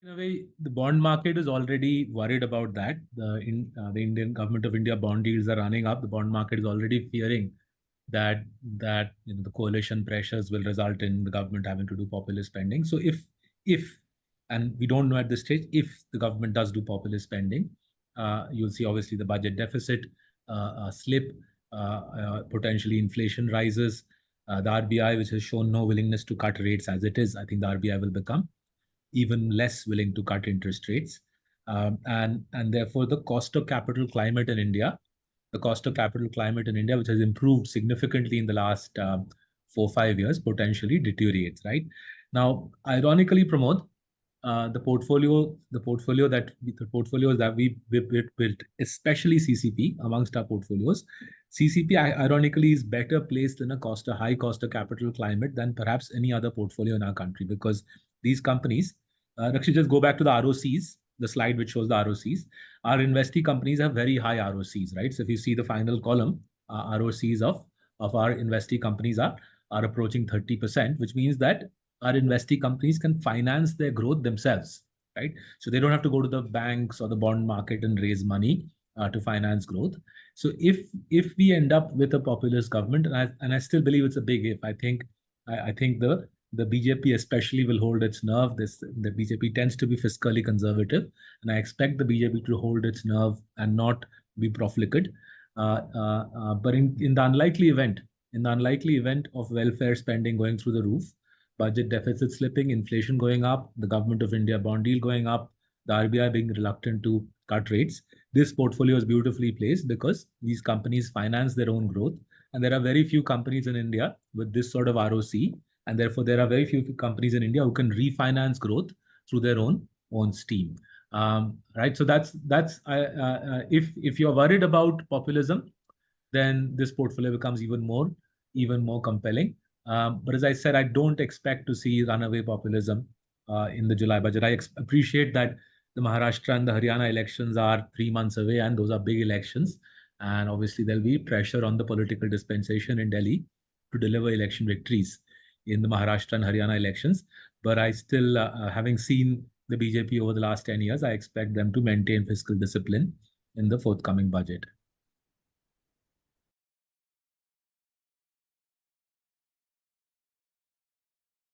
In a way, the bond market is already worried about that. The Indian government of India bond yields are running up. The bond market is already fearing that the coalition pressures will result in the government having to do populist spending. So if and we don't know at this stage if the government does do populist spending, you'll see obviously the budget deficit slip, potentially inflation rises. The RBI, which has shown no willingness to cut rates as it is, I think the RBI will become even less willing to cut interest rates. And therefore, the cost of capital climate in India, which has improved significantly in the last 4 or 5 years, potentially deteriorates. Right now, ironically, Pramod, the portfolios that we've built, especially CCP amongst our portfolios, CCP ironically is better placed in a high cost of capital climate than perhaps any other portfolio in our country, because these companies, actually just go back to the ROCs, the slide which shows the ROCs. Our investee companies have very high ROCs, right? So if you see the final column, ROCs of our investee companies are approaching 30%, which means that our investee companies can finance their growth themselves, right? So they don't have to go to the banks or the bond market and raise money to finance growth. So if we end up with a populist government, and I still believe it's a big if, I think the BJP especially will hold its nerve. The BJP tends to be fiscally conservative, and I expect the BJP to hold its nerve and not be profligate. But in the unlikely event of welfare spending going through the roof, budget deficit slipping, inflation going up, the government of India bond yield going up, the RBI being reluctant to cut rates, this portfolio is beautifully placed because these companies finance their own growth. And there are very few companies in India with this sort of ROC. And therefore, there are very few companies in India who can refinance growth through their own steam. Right. So if you're worried about populism, then this portfolio becomes even more compelling. But as I said, I don't expect to see runaway populism in the July budget. I appreciate that the Maharashtra and the Haryana elections are 3 months away, and those are big elections. And obviously, there'll be pressure on the political dispensation in Delhi to deliver election victories in the Maharashtra and Haryana elections. But I still, having seen the BJP over the last 10 years, I expect them to maintain fiscal discipline in the forthcoming budget.